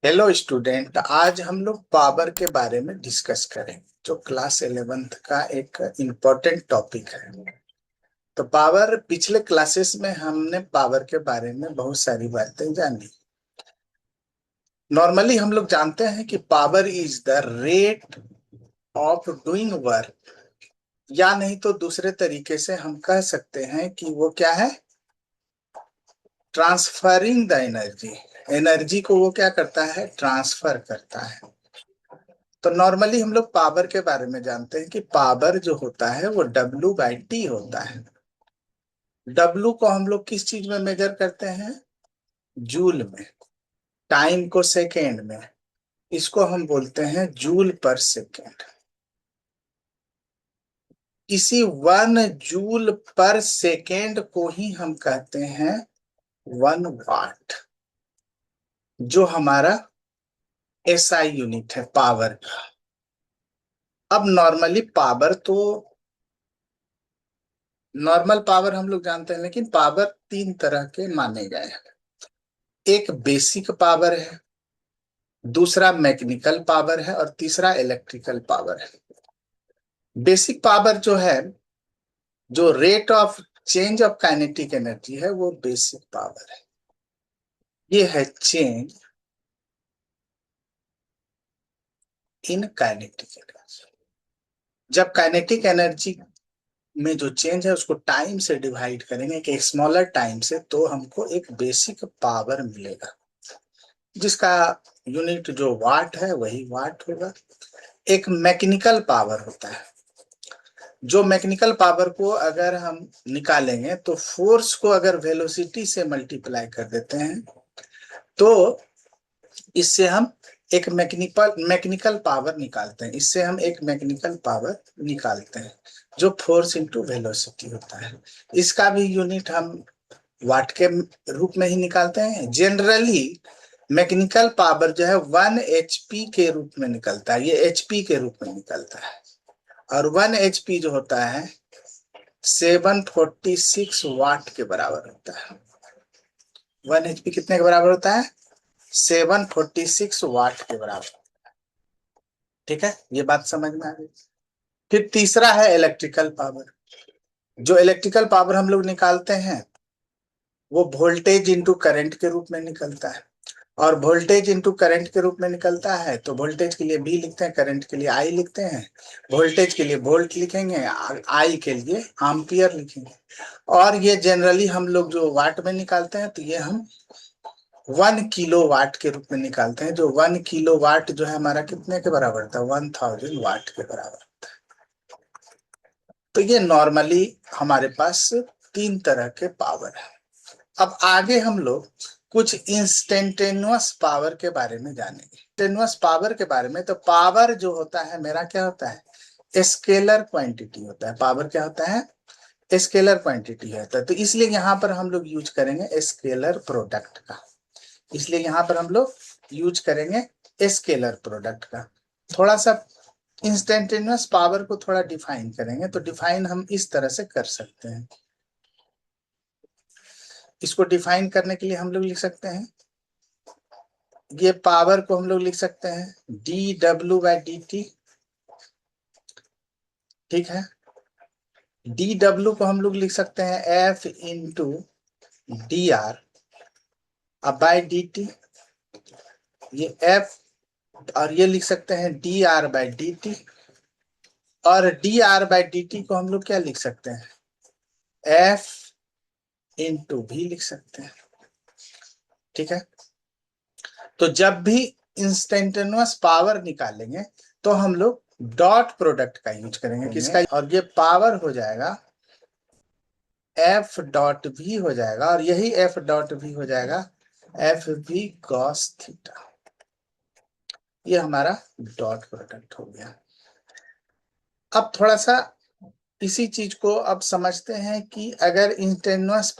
Hello student, आज हम लोग पावर के बारे में डिस्कस करेंगे जो क्लास 11th का एक इम्पोर्टेंट टॉपिक है। तो पावर, पिछले क्लासेस में हमने पावर के बारे में बहुत सारी बातें जानी। नॉर्मली हम लोग जानते हैं कि power is the rate of doing work, या नहीं तो दूसरे तरीके से हम कह सकते हैं कि वो क्या है, ट्रांसफरिंग द एनर्जी। एनर्जी को वो क्या करता है, ट्रांसफर करता है। तो नॉर्मली हम लोग पावर के बारे में जानते हैं कि पावर जो होता है वो W/T होता है। W को हम लोग किस चीज में मेजर करते हैं, जूल में। टाइम को सेकेंड में, इसको हम बोलते हैं जूल पर सेकेंड। इसी 1 जूल पर सेकेंड को ही हम कहते हैं 1 वाट, जो हमारा SI यूनिट है पावर का। अब नॉर्मली पावर तो, नॉर्मल पावर हम लोग जानते हैं, लेकिन पावर 3 तरह के माने गए हैं। एक बेसिक पावर है, दूसरा मैकेनिकल पावर है, और तीसरा इलेक्ट्रिकल पावर है। बेसिक पावर जो है, जो rate of change of kinetic energy है, वो बेसिक पावर है। ये है चेंज इन काइनेटिक एनर्जी। जब काइनेटिक एनर्जी में जो चेंज है उसको टाइम से डिवाइड करेंगे, एक स्मॉलर टाइम से, तो हमको एक बेसिक पावर मिलेगा, जिसका यूनिट जो वाट है वही वाट होगा। एक मैकेनिकल पावर होता है, जो मैकेनिकल पावर को अगर हम निकालेंगे तो फोर्स को अगर वेलोसिटी से मल्टीप्लाई कर देते हैं, तो इससे हम एक मैकेनिकल पावर निकालते हैं। इससे हम एक मैकेनिकल पावर निकालते हैं जो फोर्स इंटू वेलोसिटी होता है। इसका भी यूनिट हम वाट के रूप में ही निकालते हैं। जनरली मैकेनिकल पावर जो है 1 HP के रूप में निकलता है, ये HP के रूप में निकलता है। और 1 HP जो होता है 746 वाट के बराबर होता है। 1 HP कितने के बराबर होता है, 746 वाट के बराबर। ठीक है, ये बात समझ में आ गई। फिर तीसरा है इलेक्ट्रिकल पावर। जो इलेक्ट्रिकल पावर हम लोग निकालते हैं वो वोल्टेज इंटू करंट के रूप में निकलता है। और वोल्टेज इंटू करंट के रूप में निकलता है तो वोल्टेज के लिए V लिखते हैं, करंट के लिए I लिखते हैं। वोल्टेज के लिए वोल्ट लिखेंगे, I के लिए एम्पियर लिखेंगे। और ये जनरली हम लोग जो वाट में निकालते हैं, तो ये हम 1 किलो वाट के रूप में निकालते हैं। जो 1 किलो वाट जो है हमारा कितने के बराबर था, 1000 वाट के बराबर। तो ये नॉर्मली हमारे पास 3 तरह के पावर है। अब आगे हम लोग कुछ इंस्टेंटेनियस पावर के बारे में जानेंगे। इंस्टेंटेनियस पावर के बारे में, तो पावर जो होता है मेरा क्या होता है, स्केलर क्वांटिटी होता है। पावर क्या होता है, स्केलर क्वांटिटी होता है। तो इसलिए यहाँ पर हम लोग यूज करेंगे स्केलर प्रोडक्ट का। इसलिए यहाँ पर हम लोग यूज करेंगे स्केलर प्रोडक्ट का। थोड़ा सा इंस्टेंटेनियस पावर को थोड़ा डिफाइन करेंगे, तो डिफाइन हम इस तरह से कर सकते हैं। इसको डिफाइन करने के लिए हम लोग लिख सकते हैं, ये पावर को हम लोग लिख सकते हैं dW/dt। ठीक है, dW को हम लोग लिख सकते हैं F इंटू DR अब बाय dt। ये F, और ये लिख सकते हैं DR/dt। और DR/dt को हम लोग क्या लिख सकते हैं, F इंटू भी लिख सकते हैं। ठीक है, तो जब भी इंस्टेंटेनियस पावर निकालेंगे तो हम लोग डॉट प्रोडक्ट का यूज करेंगे। किसका, और ये पावर हो जाएगा F.V हो जाएगा, और यही F.V हो जाएगा FV cos थीटा। ये हमारा डॉट प्रोडक्ट हो गया। अब थोड़ा सा इसी चीज को अब समझते हैं कि अगर इंस्टेंटेनियस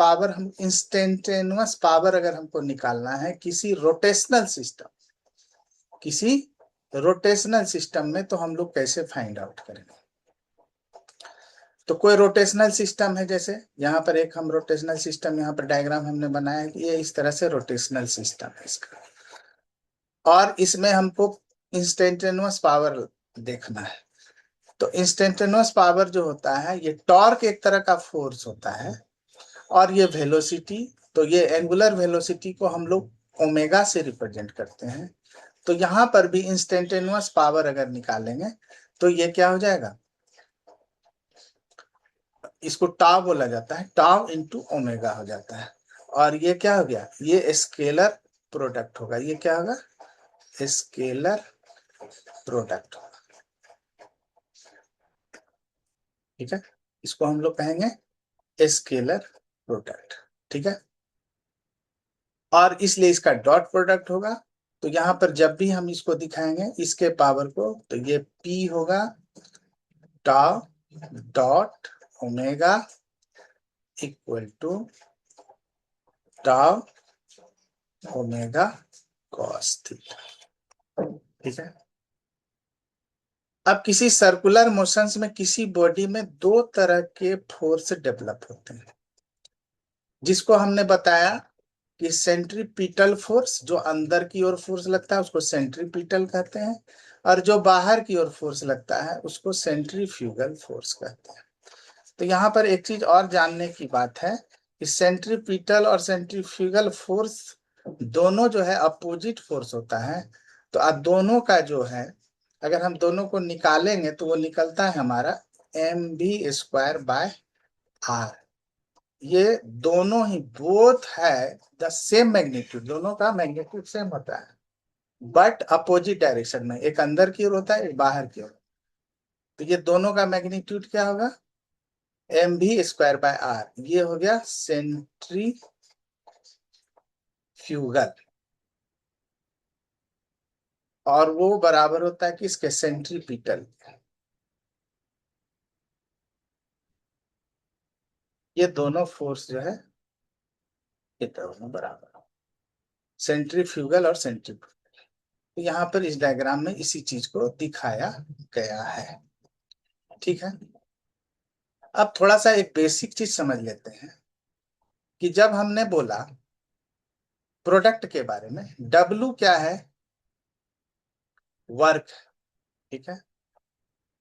पावर अगर हमको निकालना है किसी रोटेशनल सिस्टम में, तो हम लोग कैसे फाइंड आउट करेंगे। तो कोई रोटेशनल सिस्टम है, जैसे यहाँ पर एक हम रोटेशनल सिस्टम, यहाँ पर डायग्राम हमने बनाया है कि ये इस तरह से रोटेशनल सिस्टम है इसका। और इसमें हमको इंस्टेंटेनियस पावर देखना है। तो इंस्टेंटेनियस पावर जो होता है, ये टॉर्क एक तरह का फोर्स होता है, और ये वेलोसिटी, तो ये एंगुलर वेलोसिटी को हम लोग ओमेगा से रिप्रेजेंट करते हैं। तो यहां पर भी इंस्टेंटेनियस पावर अगर निकालेंगे तो ये क्या हो जाएगा, इसको टाव बोला जाता है, टाव इंटू ओमेगा हो जाता है। और ये क्या हो गया, ये स्केलर प्रोडक्ट होगा, ये क्या होगा, स्केलर प्रोडक्ट होगा। ठीक है, इसको हम लोग कहेंगे स्केलर प्रोडक्ट। ठीक है, और इसलिए इसका डॉट प्रोडक्ट होगा। तो यहां पर जब भी हम इसको दिखाएंगे इसके पावर को, तो ये पी होगा tau dot omega equal to tau omega cos theta. ठीक है, अब किसी सर्कुलर मोशंस में किसी बॉडी में दो तरह के फोर्स डेवलप होते हैं, जिसको हमने बताया कि सेंट्रीपिटल फोर्स, जो अंदर की ओर फोर्स लगता है उसको सेंट्रीपिटल कहते हैं, और जो बाहर की ओर फोर्स लगता है उसको सेंट्रीफ्यूगल फोर्स कहते हैं। तो यहाँ पर एक चीज और जानने की बात है कि सेंट्रीपिटल और सेंट्रीफ्यूगल फोर्स दोनों जो है अपोजिट फोर्स होता है। तो अब दोनों का जो है, अगर हम दोनों को निकालेंगे तो वो निकलता है हमारा mv² बाय r। ये दोनों ही बोथ है द सेम मैग्नीट्यूड, दोनों का मैग्नीट्यूड सेम होता है, बट अपोजिट डायरेक्शन में, एक अंदर की ओर होता है एक बाहर की ओर। तो ये दोनों का मैग्नीट्यूड क्या होगा, mv² बाय r। ये हो गया सेंट्रीफ्यूगल, और वो बराबर होता है कि इसके सेंट्रीपिटल। ये दोनों फोर्स जो है ये दोनों बराबर, सेंट्रीफ्यूगल और सेंट्रीपिटल। तो यहाँ पर इस डायग्राम में इसी चीज को दिखाया गया है। ठीक है, अब थोड़ा सा एक बेसिक चीज समझ लेते हैं कि जब हमने बोला प्रोडक्ट के बारे में, W क्या है, वर्क। ठीक है,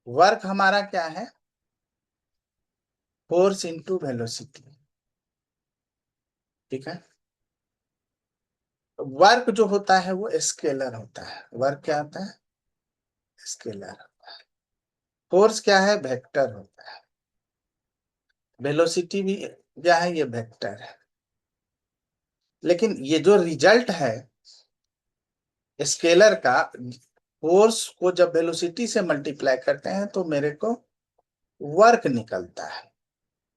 वर्क हमारा क्या है, फोर्स इंटू वेलोसिटी। ठीक है, वर्क जो होता है वो स्केलर होता है, वर्क क्या होता है, स्केलर। फोर्स क्या है, वेक्टर होता है। वेलोसिटी भी क्या है, ये वेक्टर है। लेकिन ये जो रिजल्ट है स्केलर का, फोर्स को जब वेलोसिटी से मल्टीप्लाई करते हैं तो मेरे को वर्क निकलता है।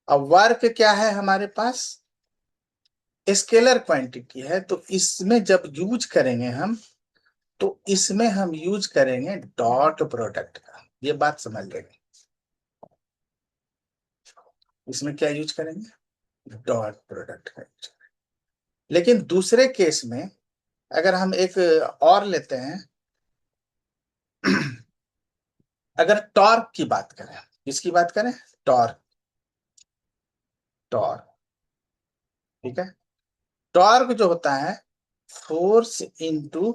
अब वर्क क्या है हमारे पास, स्केलर क्वांटिटी है, तो इसमें जब यूज करेंगे हम, तो इसमें हम यूज करेंगे डॉट प्रोडक्ट का। ये बात समझ लेंगे, इसमें क्या यूज करेंगे, डॉट प्रोडक्ट का यूज करेंगे। लेकिन दूसरे केस में अगर हम एक और लेते हैं, अगर टॉर्क की बात करें, किसकी बात करें, टॉर्क, टॉर्क। ठीक है, टॉर्क जो होता है फोर्स इनटू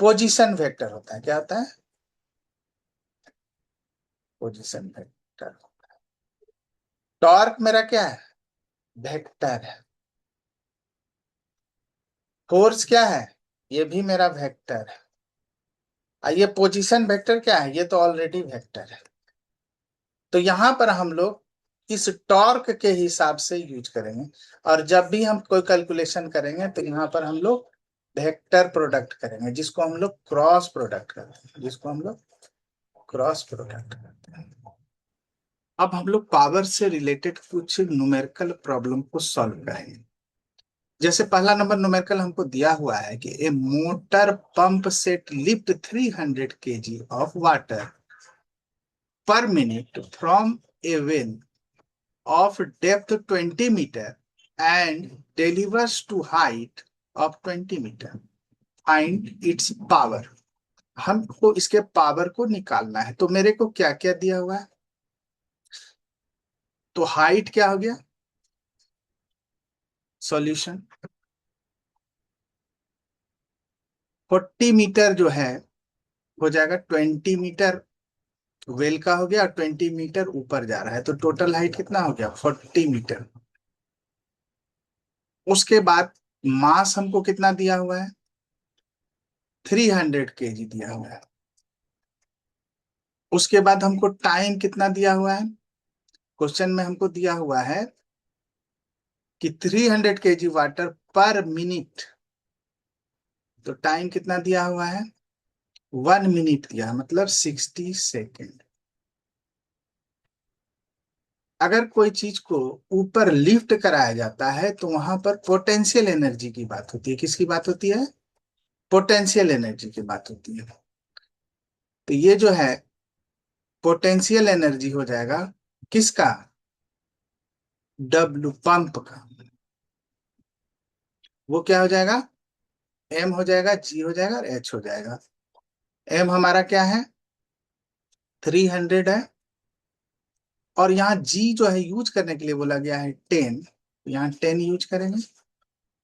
पोजीशन वेक्टर होता है। क्या होता है, पोजीशन वेक्टर। टॉर्क मेरा क्या है, वेक्टर है। फोर्स क्या है, ये भी मेरा वेक्टर है। ये पोजीशन वेक्टर क्या है, ये तो ऑलरेडी वेक्टर है। तो यहां पर हम लोग इस टॉर्क के हिसाब से यूज करेंगे, और जब भी हम कोई कैलकुलेशन करेंगे तो यहाँ पर हम लोग वेक्टर प्रोडक्ट करेंगे, जिसको हम लोग क्रॉस प्रोडक्ट करते हैं, जिसको हम लोग क्रॉस प्रोडक्ट करते हैं। अब हम लोग पावर से रिलेटेड कुछ न्यूमेरिकल प्रॉब्लम को सॉल्व करेंगे। जैसे पहला नंबर न्यूमेरिकल हमको दिया हुआ है कि a motor pump set lift 300 kg of water per minute from a well of depth 20 meter and delivers to height of 20 meter. Find its power. हमको इसके पावर को निकालना है। तो मेरे को क्या क्या दिया हुआ है, तो हाइट क्या हो गया, सॉल्यूशन, 40 मीटर जो है हो जाएगा 20 मीटर वेल का हो गया, और 20 मीटर ऊपर जा रहा है, तो टोटल हाइट कितना हो गया 40 मीटर। उसके बाद मास हमको कितना दिया हुआ है, 300 kg दिया हुआ है। उसके बाद हमको टाइम कितना दिया हुआ है, क्वेश्चन में हमको दिया हुआ है कि 300 kg वाटर पर मिनट, तो टाइम कितना दिया हुआ है 1 मिनट दिया है, मतलब 60 सेकेंड। अगर कोई चीज को ऊपर लिफ्ट कराया जाता है तो वहां पर पोटेंशियल एनर्जी की बात होती है। किसकी बात होती है, पोटेंशियल एनर्जी की बात होती है। तो ये जो है पोटेंशियल एनर्जी हो जाएगा किसका, डब्ल्यू पंप का। वो क्या हो जाएगा, एम हो जाएगा, जी हो जाएगा और एच हो जाएगा। एम हमारा क्या है 300 है, और यहाँ जी जो है यूज करने के लिए बोला गया है 10, यहाँ 10 यूज करेंगे।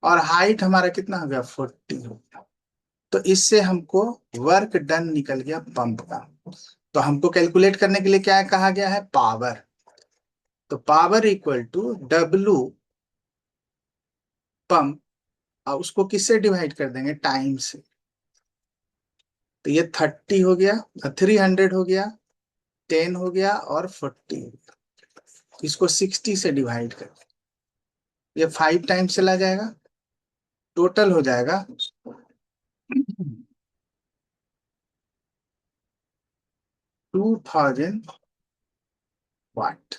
और हाइट हमारा कितना हो गया 40 हो गया। तो इससे हमको वर्क डन निकल गया पंप का। तो हमको कैलकुलेट करने के लिए क्या कहा गया है, पावर। तो power equal to W pump, और उसको किससे डिवाइड कर देंगे, टाइम से। तो ये 30 हो गया, 300 हो गया, 10 हो गया और 40 हो गया। इसको 60 से डिवाइड कर, ये 5 टाइम्स चला जाएगा, टोटल हो जाएगा 2000 वाट,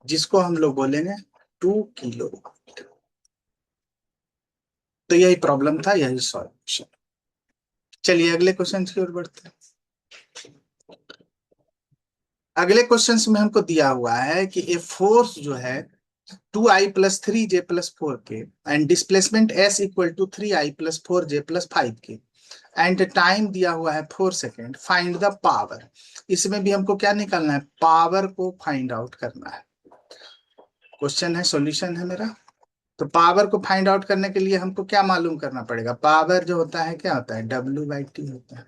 जिसको हम लोग बोलेंगे 2 किलो। तो यही प्रॉब्लम था, यही सॉल्यूशन। चलिए अगले क्वेश्चन की ओर बढ़ते हैं। अगले क्वेश्चन में हमको दिया हुआ है कि ए फोर्स जो है 2i+3j+4k and displacement s equal to 3i+4j+5k and time दिया हुआ है 4 सेकेंड, फाइंड द पावर। इसमें भी हमको क्या निकालना है, पावर को फाइंड आउट करना है। क्वेश्चन है, सॉल्यूशन है मेरा। तो पावर को फाइंड आउट करने के लिए हमको क्या मालूम करना पड़ेगा, पावर जो होता है क्या होता है, W/T होता है।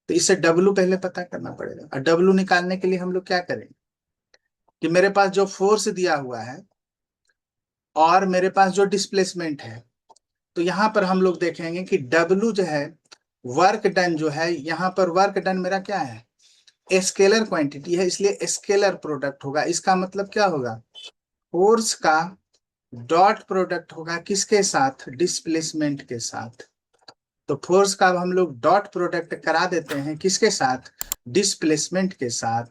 तो इससे W पहले पता करना पड़ेगा, और W निकालने के लिए हम लोग क्या करेंगे कि मेरे पास जो फोर्स दिया हुआ है और मेरे पास जो डिस्प्लेसमेंट है, तो यहां पर हम लोग देखेंगे कि W जो है वर्क डन जो है, यहां पर वर्क डन मेरा क्या है, स्केलर क्वांटिटी है, इसलिए स्केलर प्रोडक्ट होगा। इसका मतलब क्या होगा, फोर्स का डॉट प्रोडक्ट होगा किसके साथ, डिस्प्लेसमेंट के साथ। तो फोर्स का अब हम लोग डॉट प्रोडक्ट करा देते हैं किसके साथ, डिस्प्लेसमेंट के साथ।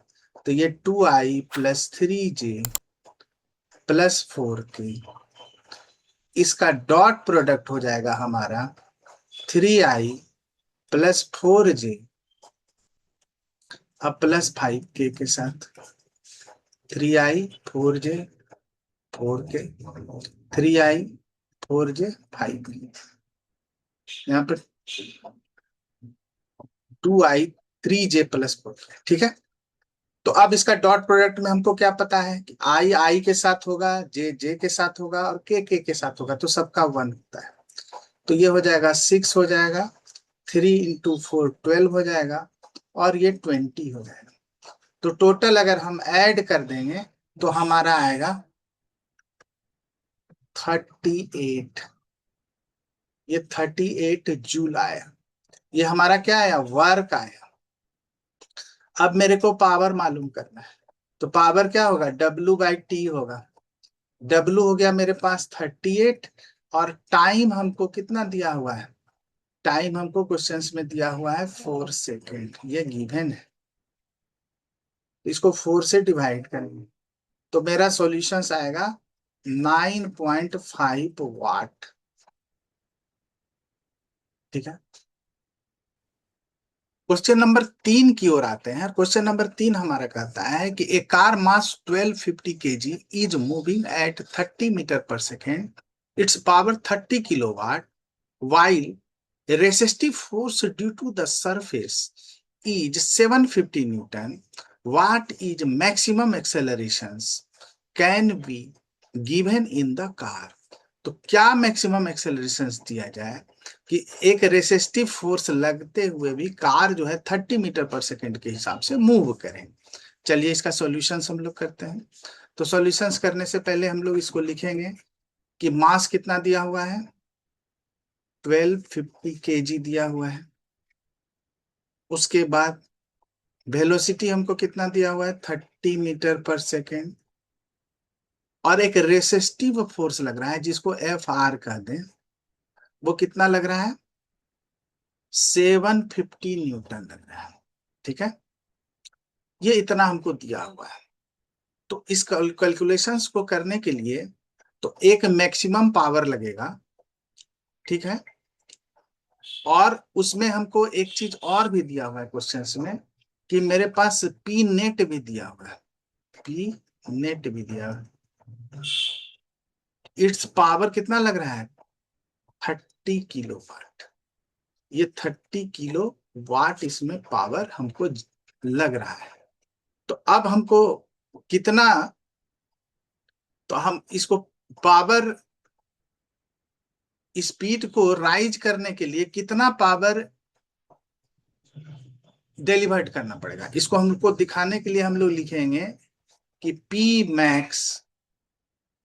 तो ये 2i+3j+4k, इसका डॉट प्रोडक्ट हो जाएगा हमारा 3i+4j अब +5k के साथ। 3i 4j 4k, 3i 4j 5k, यहाँ पे 2i 3j+4, ठीक है। तो अब इसका डॉट प्रोडक्ट में हमको क्या पता है कि आई आई के साथ होगा, जे जे के साथ होगा और के साथ होगा, तो सबका 1 होता है। तो ये हो जाएगा 6 हो जाएगा, 3 × 4 12 हो जाएगा, और ये 20 हो जाएगा। तो टोटल अगर हम ऐड कर देंगे तो हमारा आएगा 38। ये 38 जूल आया, ये हमारा क्या आया, वर्क आया। अब मेरे को पावर मालूम करना है, तो पावर क्या होगा, W/T होगा। W हो गया मेरे पास 38, और टाइम हमको कितना दिया हुआ है, टाइम हमको क्वेश्चंस में दिया हुआ है 4 सेकेंड, ये गिवन है। इसको 4 से डिवाइड करेंगे तो मेरा सॉल्यूशंस आएगा 9.5 वाट, ठीक है। क्वेश्चन नंबर 3 की ओर आते हैं। क्वेश्चन नंबर 3 हमारा कहता है कि a car mass 1250 kg is moving at 30 metre per second, it's power 30 kilowatt, while resistive force due to the surface is 750 Newton. What is maximum accelerations can be given in the car? तो क्या maximum एक्सेलरेशंस दिया जाए, कि एक resistive force लगते हुए भी car जो है 30 मीटर पर सेकेंड के हिसाब से मूव करें। चलिए इसका सॉल्यूशंस हम लोग करते हैं। तो सॉल्यूशंस करने से पहले हम लोग इसको लिखेंगे कि मास कितना दिया हुआ है, 1250 kg दिया हुआ है। उसके बाद वेलोसिटी हमको कितना दिया हुआ है, 30 मीटर पर सेकेंड। और एक रेसिस्टिव फोर्स लग रहा है जिसको FR कह दें, वो कितना लग रहा है, 750 न्यूटन लग रहा है। ठीक है, ये इतना हमको दिया हुआ है। तो इस कैलकुलेशंस को करने के लिए तो एक मैक्सिमम पावर लगेगा, ठीक है। और उसमें हमको एक चीज और भी दिया हुआ है क्वेश्चंस में, कि मेरे पास पी नेट भी दिया हुआ है, पी नेट भी दिया हुआ है। इट्स पावर कितना लग रहा है, 30 किलो वाट। ये 30 किलो वाट इसमें पावर हमको लग रहा है। तो अब हमको कितना, तो हम इसको पावर स्पीड को राइज करने के लिए कितना पावर डिलीवर्ट करना पड़ेगा, इसको हमको दिखाने के लिए हम लोग लिखेंगे कि पी मैक्स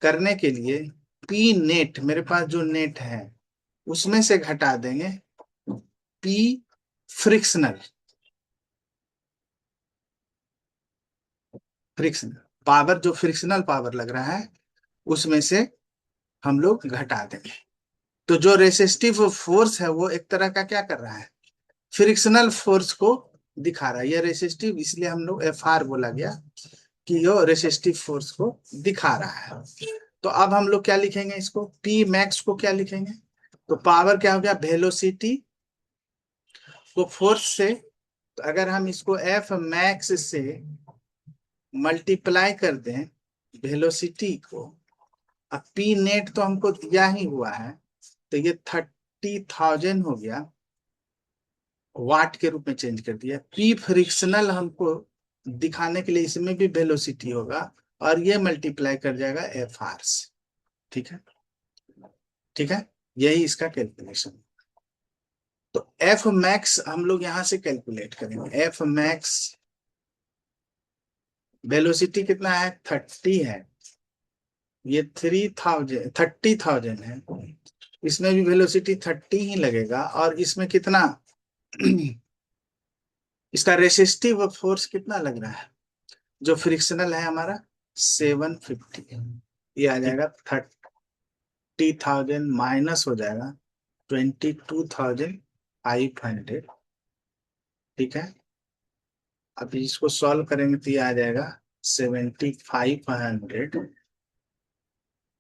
करने के लिए पी नेट, मेरे पास जो नेट है उसमें से घटा देंगे पी फ्रिक्शनल, फ्रिक्शनल पावर, जो फ्रिक्शनल पावर लग रहा है उसमें से हम लोग घटा देंगे। तो जो रेसिस्टिव फोर्स है वो एक तरह का क्या कर रहा है, फ्रिक्शनल फोर्स को दिखा रहा है। ये रेसिस्टिव इसलिए हम लोग FR बोला गया कि यो रेसिस्टिव फोर्स को दिखा रहा है। तो अब हम लोग क्या लिखेंगे, इसको पी मैक्स को क्या लिखेंगे, तो पावर क्या हो गया, वेलोसिटी को फोर्स से, तो अगर हम इसको एफ मैक्स से मल्टीप्लाई कर दें वेलोसिटी को, अब पी नेट तो हमको दिया ही हुआ है, तो ये 30,000 हो गया, वाट के रूप में चेंज कर दिया। पी फ्रिक्शनल हमको दिखाने के लिए इसमें भी वेलोसिटी होगा, और ये मल्टीप्लाई कर जाएगा FR से। ठीक है, ठीक है, यही इसका कैलकुलेशन। तो एफ मैक्स हम लोग यहां से कैलकुलेट करेंगे। एफ मैक्स वेलोसिटी कितना है, 30 है, ये 30,000 है, इसमें भी वेलोसिटी 30 ही लगेगा। और इसमें कितना इसका रेसिस्टिव फोर्स कितना लग रहा है, जो फ्रिक्शनल है हमारा 750, ये आ जाएगा 30,000 माइनस हो जाएगा 22,500। ठीक है, अभी इसको सॉल्व करेंगे तो ये आ जाएगा 7,500।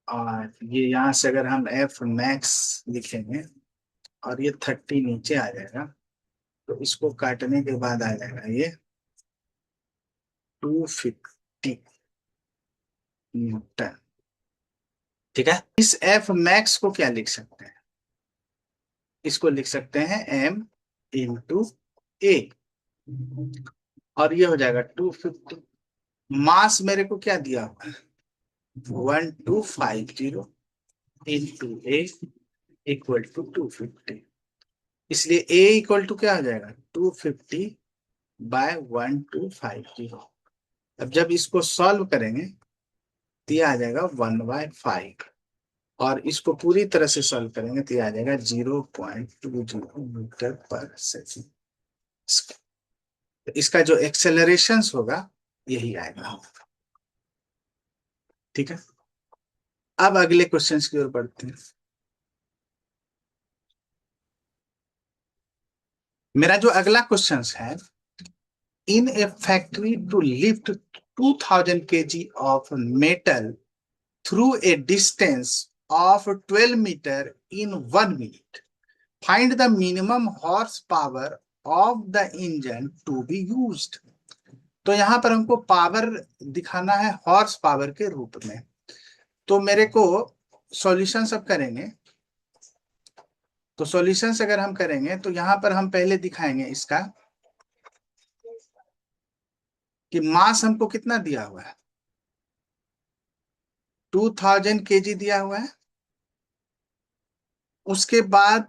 और ये यहाँ से अगर हम एफ मैक्स लिखेंगे और ये 30 नीचे आ जाएगा, तो इसको काटने के बाद आ जाएगा ये 250 न्यूटन। ठीक है, इस एफ मैक्स को क्या लिख सकते हैं, इसको लिख सकते हैं M × A, और ये हो जाएगा 250। मास मेरे को क्या दिया हुआ है, 1250 इंटू A इक्वल टू 250। इसलिए A इक्वल टू क्या हो जाएगा, 250/1250। अब जब इसको सॉल्व करेंगे तो ये आ जाएगा 1/5, और इसको पूरी तरह से सॉल्व करेंगे तो ये आ जाएगा 0.20 मीटर पर सेकेंड। इसका जो एक्सेलरेशन होगा यही आएगा। ठीक है, अब अगले क्वेश्चंस की ओर बढ़ते हैं। मेरा जो अगला क्वेश्चन है, in a factory to lift 2000 kg of metal through a distance of 12 metre in 1 minute, find the minimum horse power of the engine to be used. तो यहां पर हमको पावर दिखाना है हॉर्स पावर के रूप में। तो मेरे को सॉल्यूशन सब करेंगे, तो सॉल्यूशन अगर हम करेंगे तो यहां पर हम पहले दिखाएंगे इसका कि मास हमको कितना दिया हुआ है, 2000 kg दिया हुआ है। उसके बाद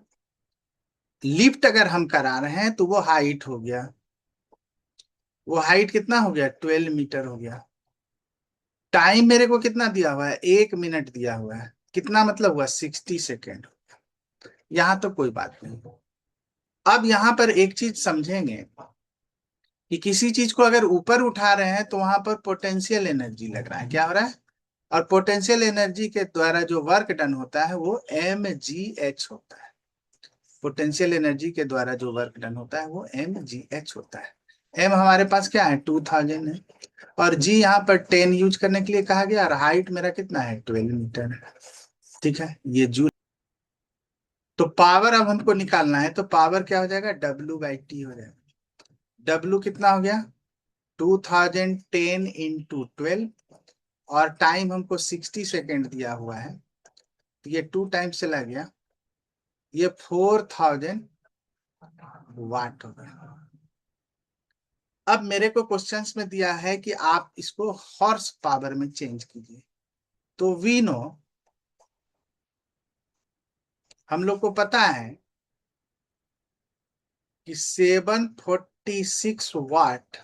लिफ्ट अगर हम करा रहे हैं तो वो हाइट हो गया, वो हाइट कितना हो गया, 12 मीटर हो गया। टाइम मेरे को कितना दिया हुआ है, 1 मिनट दिया हुआ है, कितना मतलब हुआ, 60 सेकेंड। यहां तो कोई बात नहीं। अब यहां पर एक चीज समझेंगे कि किसी चीज को अगर ऊपर उठा रहे हैं तो वहां पर पोटेंशियल एनर्जी लग रहा है, क्या हो रहा है, और पोटेंशियल एनर्जी के द्वारा जो वर्क डन होता है वो mgh होता है। पोटेंशियल एनर्जी के द्वारा जो वर्क डन होता है वो mgh होता है। एम हमारे पास क्या है, 2000 है, और जी यहाँ पर 10 यूज करने के लिए कहा गया, और हाइट मेरा कितना है, 12 मीटर है। ठीक है, ये जूल। तो पावर अब हमको निकालना है, तो पावर क्या हो जाएगा, W/T हो जाएगा। W कितना हो गया, 2010 × 12, और टाइम हमको 60 सेकेंड दिया हुआ है, तो ये 2 टाइम चला गया, ये 4000 वाट हो गया। अब मेरे को क्वेश्चंस में दिया है कि आप इसको हॉर्स पावर में चेंज कीजिए। तो वी नो, हम लोग को पता है कि 746 वाट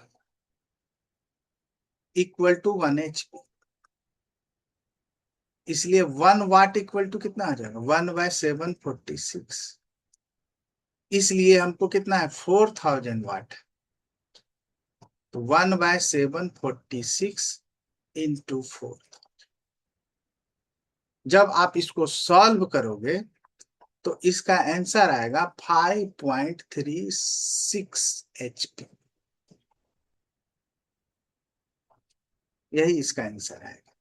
= 1 HP। इसलिए 1 वाट = कितना आ जाएगा, 1/746। इसलिए हमको कितना है, 4000 वाट। तो 1/746 × 4। जब आप इसको सॉल्व करोगे तो इसका आंसर आएगा 5.36 HP। यही इसका आंसर आएगा।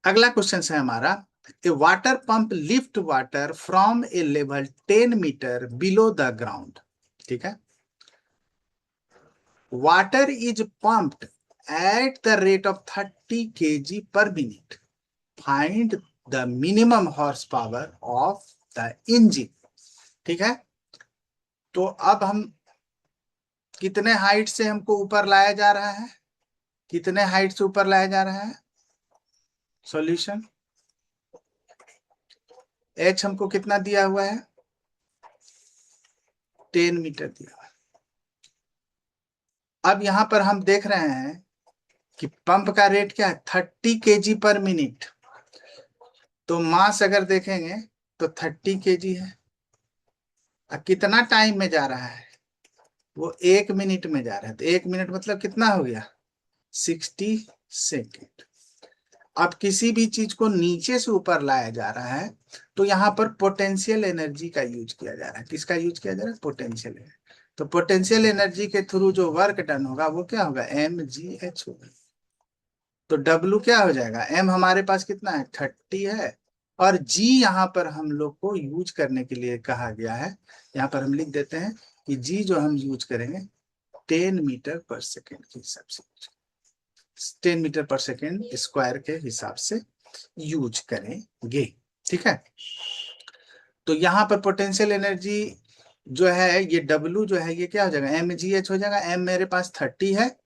अगला क्वेश्चन है हमारा, a water pump lift water from a level 10 metre below the ground. ठीक है, water is pumped at the rate of 30 kg/min। Find the minimum horse power of the engine. ठीक है, तो अब हम कितने हाइट से हमको ऊपर लाया जा रहा है, कितने हाइट से ऊपर लाया जा रहा है, सॉल्यूशन। एच हमको कितना दिया हुआ है, 10 मीटर दिया हुआ है। अब यहां पर हम देख रहे हैं कि पंप का रेट क्या है, 30 kg/min। तो मास अगर देखेंगे तो 30 kg है। अब कितना टाइम में जा रहा है, वो 1 मिनट में जा रहा है, तो 1 मिनट मतलब कितना हो गया, 60 सेकेंड। अब किसी भी चीज को नीचे से ऊपर लाया जा रहा है तो यहाँ पर पोटेंशियल एनर्जी का यूज किया जा रहा है। किसका यूज किया जा रहा है, पोटेंशियल एनर्जी। तो पोटेंशियल एनर्जी के थ्रू जो वर्क डन होगा वो क्या होगा, mgh होगा। तो W क्या हो जाएगा, M हमारे पास कितना है, 30 है, और G यहाँ पर हम लोग को यूज करने के लिए कहा गया है। यहाँ पर हम लिख देते हैं कि G जो हम यूज करेंगे 10 मीटर/सेकेंड के हिसाब से, 10 मीटर/सेकेंड स्क्वायर के हिसाब से यूज करेंगे। ठीक है, तो यहाँ पर पोटेंशियल एनर्जी जो है, ये W जो है ये क्या हो जाएगा, mgh हो जाएगा। M मेरे पास 30 है,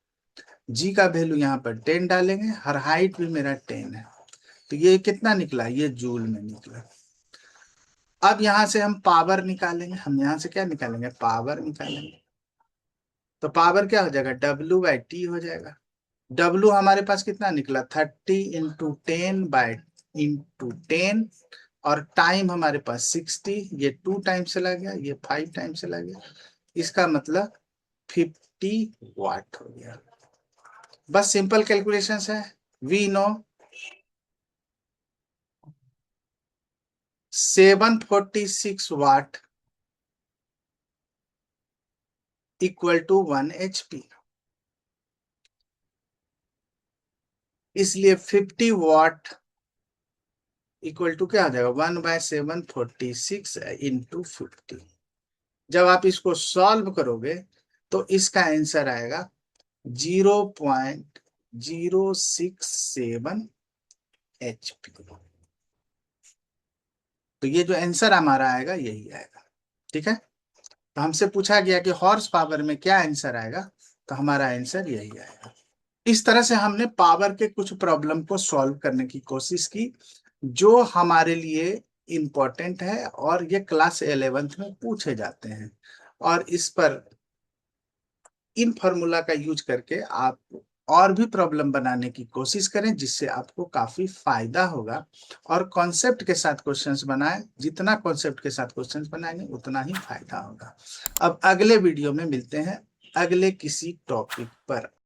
G का वैल्यू यहाँ पर 10 डालेंगे, हर हाइट भी मेरा 10 है, तो ये कितना निकला, ये जूल में निकला। अब यहां से हम पावर निकालेंगे, हम यहां से क्या निकालेंगे, पावर निकालेंगे। तो पावर क्या हो जाएगा, W/T हो जाएगा। W हमारे पास कितना निकला, 30 × 10 और टाइम हमारे पास 60। ये 2 टाइम चला गया, ये 5 टाइम चला गया, इसका मतलब 50 वाट हो गया। बस सिंपल कैलकुलेशन है। We know 746 watt = 1 HP। इसलिए 50 वाट = क्या आ जाएगा, 1/746 × 50। जब आप इसको सॉल्व करोगे तो इसका आंसर आएगा 0.067 HP। तो ये जो आंसर हमारा आएगा यही आएगा। ठीक है, तो हमसे पूछा गया कि हॉर्स पावर में क्या आंसर आएगा, तो हमारा आंसर यही आएगा। इस तरह से हमने पावर के कुछ प्रॉब्लम को सॉल्व करने की कोशिश की, जो हमारे लिए इम्पोर्टेंट है और ये क्लास 11th में पूछे जाते हैं। और इस पर इन फॉर्मूला का यूज करके आप और भी प्रॉब्लम बनाने की कोशिश करें, जिससे आपको काफी फायदा होगा। और कॉन्सेप्ट के साथ क्वेश्चंस बनाएं, जितना कॉन्सेप्ट के साथ क्वेश्चंस बनाएंगे उतना ही फायदा होगा। अब अगले वीडियो में मिलते हैं अगले किसी टॉपिक पर।